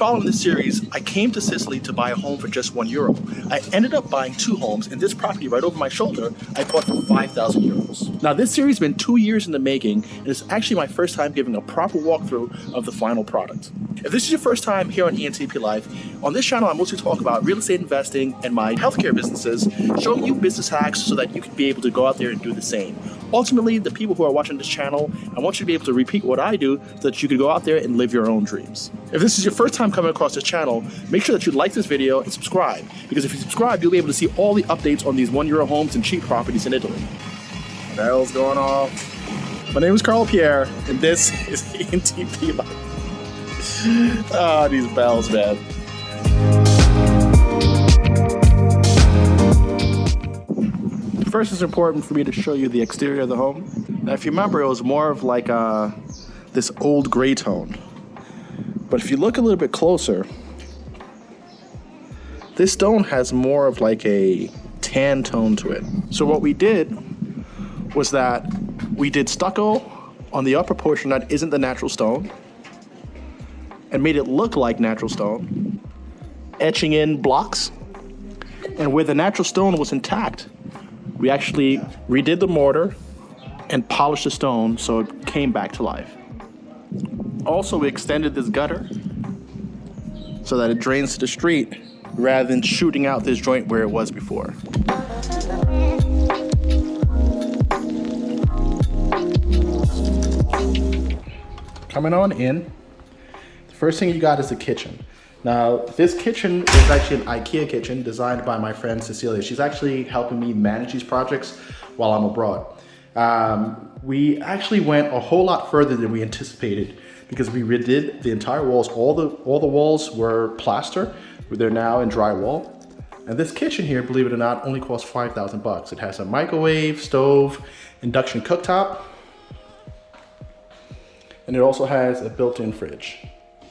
following this series, I came to Sicily to buy a home for just €1. I ended up buying 2 homes, and this property right over my shoulder, I bought for €5,000. Now this series has been 2 years in the making, and it's actually my first time giving a proper walkthrough of the final product. If this is your first time here on ENTP Life, on this channel I mostly talk about real estate investing and my healthcare businesses, showing you business hacks so that you can be able to go out there and do the same. Ultimately, the people who are watching this channel, I want you to be able to repeat what I do so that you can go out there and live your own dreams. If this is your first time coming across this channel, make sure that you like this video and subscribe, because if you subscribe, you'll be able to see all the updates on these €1 homes and cheap properties in Italy. What the hell's going off? My name is Carl Pierre, and this is ENTP Life. Ah, these bells, man. First, it's important for me to show you the exterior of the home. Now, if you remember, it was more of like this old gray tone. But if you look a little bit closer, this stone has more of like a tan tone to it. So what we did was that we did stucco on the upper portion that isn't the natural stone and made it look like natural stone, etching in blocks. And where the natural stone was intact, we actually redid the mortar and polished the stone so it came back to life. Also, we extended this gutter so that it drains to the street rather than shooting out this joint where it was before. Coming on in, the first thing you got is the kitchen. Now, this kitchen is actually an IKEA kitchen designed by my friend Cecilia. She's actually helping me manage these projects while I'm abroad. We actually went a whole lot further than we anticipated because we redid the entire walls. All the walls were plaster. They're now in drywall. And this kitchen here, believe it or not, only costs $5,000. It has a microwave, stove, induction cooktop, and it also has a built-in fridge.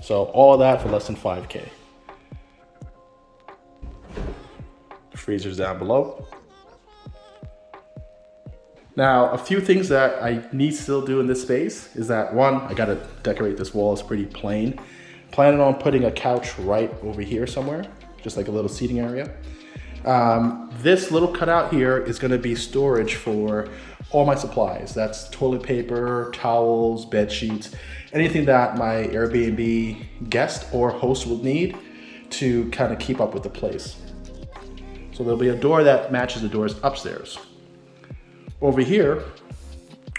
So all of that for less than $5K. The freezer's down below. Now, a few things that I need to still do in this space is that, one, I gotta decorate this wall. It's pretty plain. Planning on putting a couch right over here somewhere, just like a little seating area. This little cutout here is gonna be storage for all my supplies. That's toilet paper, towels, bed sheets, anything that my Airbnb guest or host will need to kind of keep up with the place. So there'll be a door that matches the doors upstairs. Over here,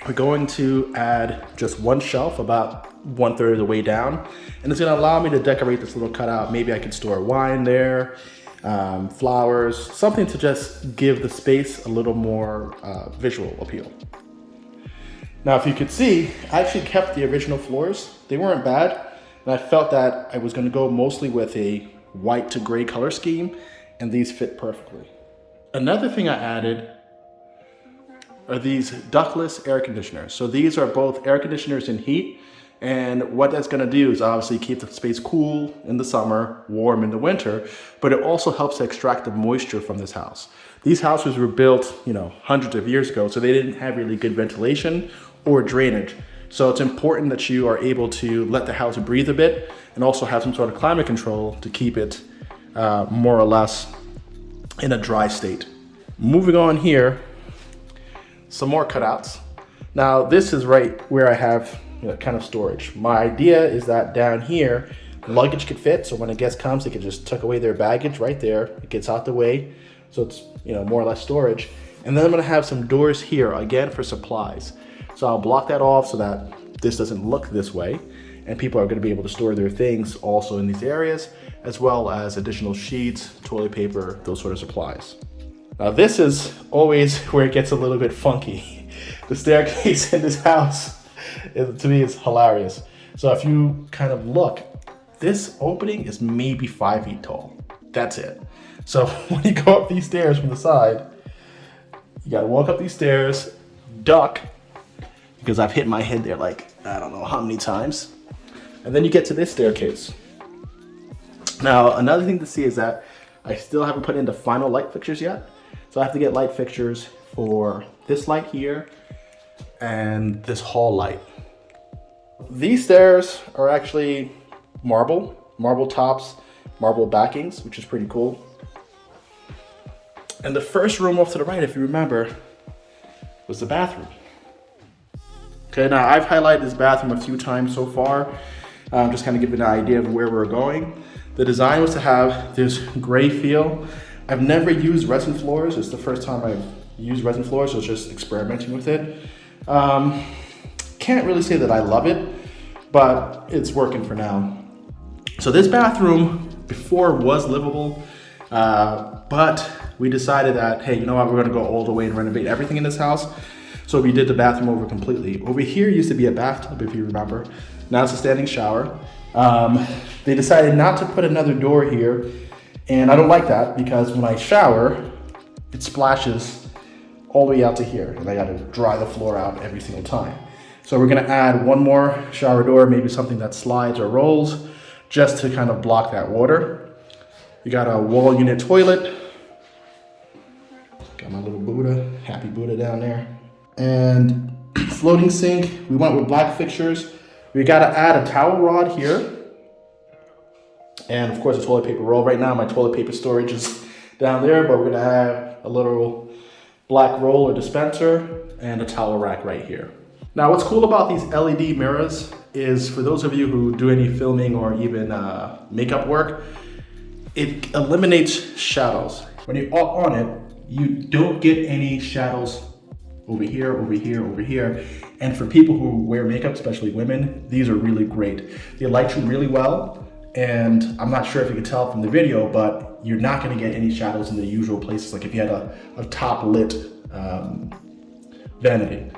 we're going to add just one shelf about 1/3 of the way down, and it's gonna allow me to decorate this little cutout. Maybe I could store wine there, flowers, something to just give the space a little more visual appeal. Now, if you could see, I actually kept the original floors. They weren't bad, and I felt that I was gonna go mostly with a white to gray color scheme, and these fit perfectly. Another thing I added are these ductless air conditioners. So these are both air conditioners and heat, and what that's gonna do is obviously keep the space cool in the summer, warm in the winter, but it also helps to extract the moisture from this house. These houses were built, hundreds of years ago, so they didn't have really good ventilation or drainage. So it's important that you are able to let the house breathe a bit and also have some sort of climate control to keep it more or less in a dry state. Moving on here, some more cutouts. Now this is right where I have kind of storage. My idea is that down here, luggage could fit, so when a guest comes, they can just tuck away their baggage right there. It gets out the way, so it's more or less storage. And then I'm gonna have some doors here, again for supplies. So I'll block that off so that this doesn't look this way, and people are gonna be able to store their things also in these areas, as well as additional sheets, toilet paper, those sort of supplies. Now this is always where it gets a little bit funky. The staircase in this house, to me, it's hilarious. So if you kind of look, this opening is maybe 5 feet tall. That's it. So when you go up these stairs from the side, you gotta walk up these stairs, duck, because I've hit my head there like, I don't know how many times. And then you get to this staircase. Now, another thing to see is that I still haven't put in the final light fixtures yet. So I have to get light fixtures for this light here and this hall light. These stairs are actually marble. marble tops, marble backings, which is pretty cool. And the first room off to the right, if you remember, was the bathroom. Okay, now I've highlighted this bathroom a few times so far, just kind of giving an idea of where we're going. The design was to have this gray feel. I've never used resin floors. It's the first time I've used resin floors, so it's just experimenting with it. Can't really say that I love it, but it's working for now. So this bathroom before was livable, but we decided that, hey, you know what, we're gonna go all the way and renovate everything in this house. So we did the bathroom over completely. Over here used to be a bathtub, if you remember. Now it's a standing shower. They decided not to put another door here, and I don't like that because when I shower, it splashes all the way out to here, and I gotta dry the floor out every single time. So we're gonna add one more shower door, maybe something that slides or rolls, just to kind of block that water. You got a wall unit toilet. Got my little Buddha, happy Buddha down there. And floating sink, we went with black fixtures. We gotta add a towel rod here. And of course a toilet paper roll. Right now my toilet paper storage is down there, but we're gonna have a little black roll or dispenser and a towel rack right here. Now what's cool about these LED mirrors is, for those of you who do any filming or even makeup work, it eliminates shadows. When you're on it, you don't get any shadows over here, over here, over here. And for people who wear makeup, especially women, these are really great. They light you really well. And I'm not sure if you can tell from the video, but you're not gonna get any shadows in the usual places, like if you had a top lit vanity.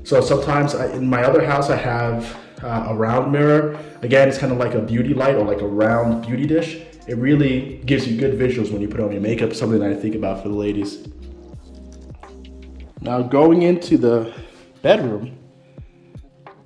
So sometimes in my other house, I have a round mirror. Again, it's kind of like a beauty light or like a round beauty dish. It really gives you good visuals when you put on your makeup, something that I think about for the ladies. Now going into the bedroom,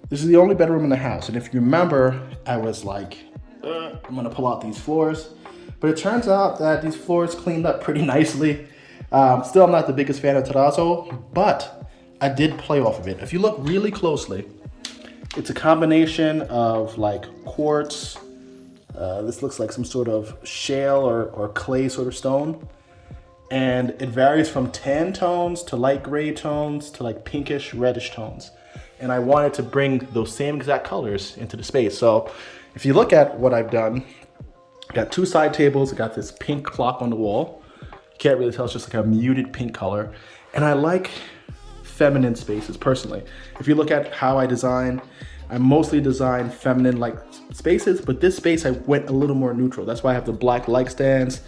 this is the only bedroom in the house. And if you remember, I was like, I'm gonna pull out these floors. But it turns out that these floors cleaned up pretty nicely. Still, I'm not the biggest fan of terrazzo, but I did play off of it. If you look really closely, it's a combination of like quartz. This looks like some sort of shale or clay sort of stone. And it varies from tan tones to light gray tones to like pinkish reddish tones. And I wanted to bring those same exact colors into the space. So if you look at what I've done, I got two side tables. I got this pink clock on the wall. You can't really tell, it's just like a muted pink color. And I like feminine spaces personally. If you look at how I design, I mostly design feminine-like spaces, but this space I went a little more neutral. That's why I have the black light stands,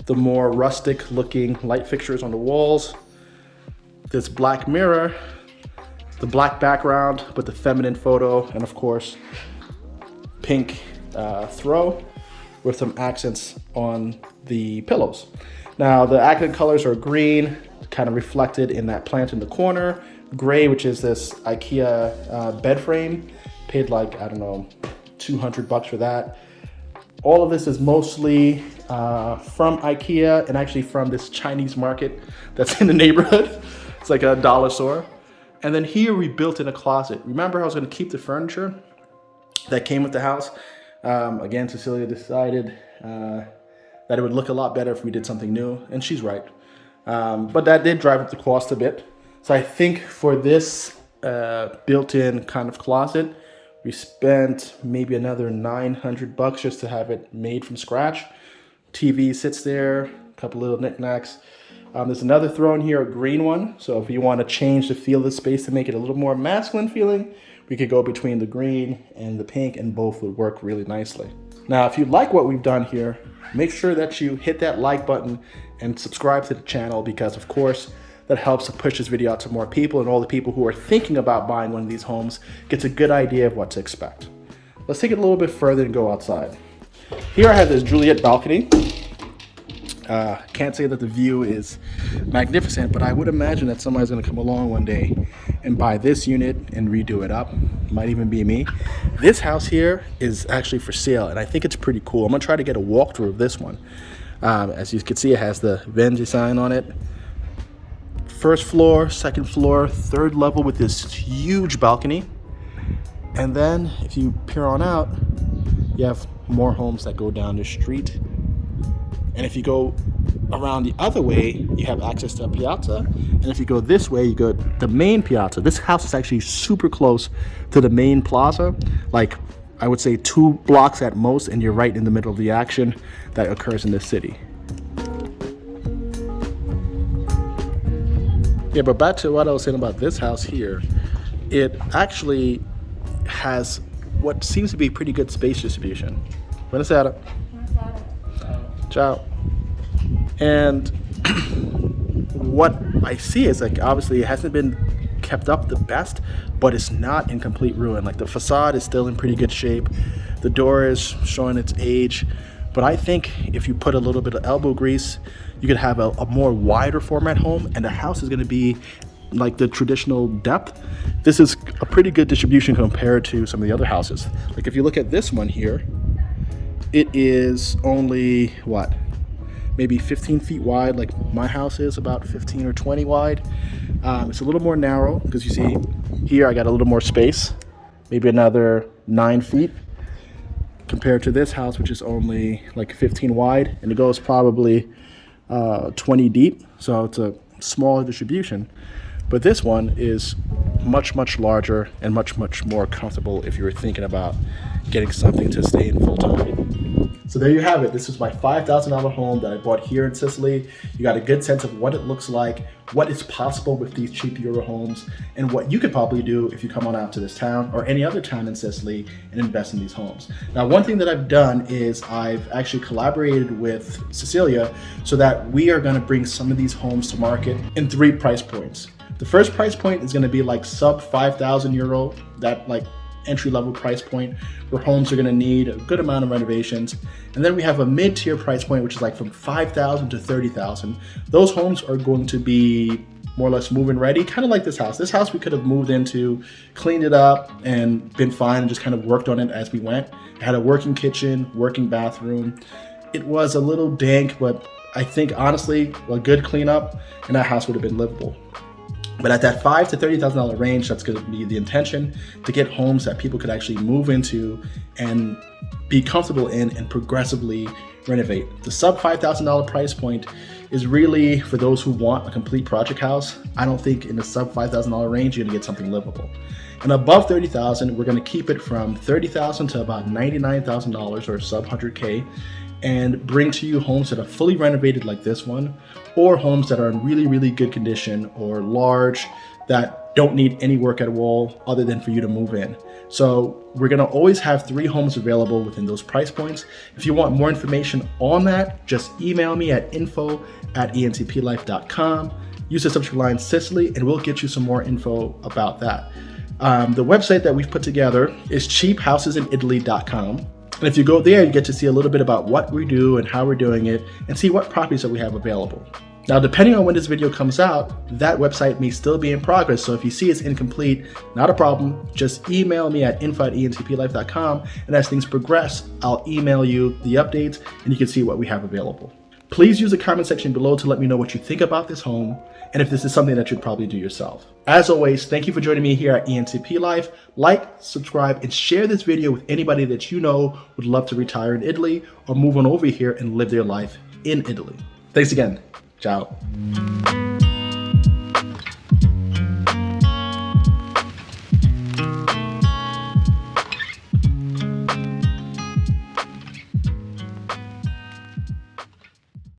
the more rustic looking light fixtures on the walls, this black mirror, the black background, but the feminine photo, and of course, pink throw with some accents on the pillows. Now the accent colors are green, kind of reflected in that plant in the corner, gray, which is this IKEA bed frame. Paid like, I don't know, $200 for that. All of this is mostly from IKEA and actually from this Chinese market that's in the neighborhood. It's like a dollar store. And then here we built in a closet. Remember I was gonna keep the furniture that came with the house. Again, Cecilia decided that it would look a lot better if we did something new, and she's right. But that did drive up the cost a bit. So I think for this built-in kind of closet, we spent maybe another $900 just to have it made from scratch. TV sits there, a couple little knickknacks. There's another throne here, a green one. So if you want to change the feel of the space to make it a little more masculine feeling, we could go between the green and the pink, and both would work really nicely. Now, if you like what we've done here, make sure that you hit that like button and subscribe to the channel, because of course, that helps to push this video out to more people, and all the people who are thinking about buying one of these homes gets a good idea of what to expect. Let's take it a little bit further and go outside. Here I have this Juliet balcony. Can't say that the view is magnificent, but I would imagine that somebody's gonna come along one day and buy this unit and redo it up. Might even be me. This house here is actually for sale, and I think it's pretty cool. I'm gonna try to get a walkthrough of this one. As you can see, it has the Venji sign on it. First floor, second floor, third level with this huge balcony. And then if you peer on out, you have more homes that go down the street. And if you go around the other way, you have access to a piazza. And if you go this way, you go the main piazza. This house is actually super close to the main plaza, like I would say 2 blocks at most, and you're right in the middle of the action that occurs in this city. Yeah, but back to what I was saying about this house here, it actually has what seems to be pretty good space distribution. Buona sera. Ciao. And what I see is, like, obviously it hasn't been kept up the best, but it's not in complete ruin. Like, the facade is still in pretty good shape. The door is showing its age. But I think if you put a little bit of elbow grease, you could have a more wider format home, and the house is going to be like the traditional depth. This is a pretty good distribution compared to some of the other houses. Like, if you look at this one here, it is only, what, maybe 15 feet wide, like my house is about 15 or 20 wide. It's a little more narrow because you see here I got a little more space, maybe another 9 feet compared to this house, which is only like 15 wide, and it goes probably 20 deep. So it's a smaller distribution. But this one is much, much larger and much, much more comfortable if you were thinking about getting something to stay in full time. So there you have it. This is my $5,000 home that I bought here in Sicily. You got a good sense of what it looks like, what is possible with these cheap Euro homes, and what you could probably do if you come on out to this town or any other town in Sicily and invest in these homes. Now, one thing that I've done is I've actually collaborated with Cecilia so that we are gonna bring some of these homes to market in 3 price points. The first price point is gonna be like sub 5,000 euro, that like entry-level price point where homes are going to need a good amount of renovations. And then we have a mid-tier price point, which is like from 5,000 to 30,000. Those homes are going to be more or less move-in ready, kind of like this house. This house we could have moved into, cleaned it up, and been fine, and just kind of worked on it as we went. It had a working kitchen, working bathroom. It was a little dank, but I think honestly, a good cleanup, and that house would have been livable. But at that $5,000 to $30,000 range, that's going to be the intention, to get homes that people could actually move into and be comfortable in and progressively renovate. The sub $5,000 price point is really for those who want a complete project house. I don't think in the sub $5,000 range you're going to get something livable. And above $30,000, we're going to keep it from $30,000 to about $99,000 or sub 100K, and bring to you homes that are fully renovated like this one, or homes that are in really, really good condition or large that don't need any work at all other than for you to move in. So we're gonna always have 3 homes available within those price points. If you want more information on that, just email me at info@entplife.com. Use the subject line Sicily and we'll get you some more info about that. The website that we've put together is cheaphousesinitaly.com. And if you go there, you get to see a little bit about what we do and how we're doing it, and see what properties that we have available. Now, depending on when this video comes out, that website may still be in progress. So if you see it's incomplete, not a problem. Just email me at info@entplife.com. And as things progress, I'll email you the updates and you can see what we have available. Please use the comment section below to let me know what you think about this home and if this is something that you'd probably do yourself. As always, thank you for joining me here at ENTP Life. Like, subscribe, and share this video with anybody that you know would love to retire in Italy or move on over here and live their life in Italy. Thanks again. Ciao.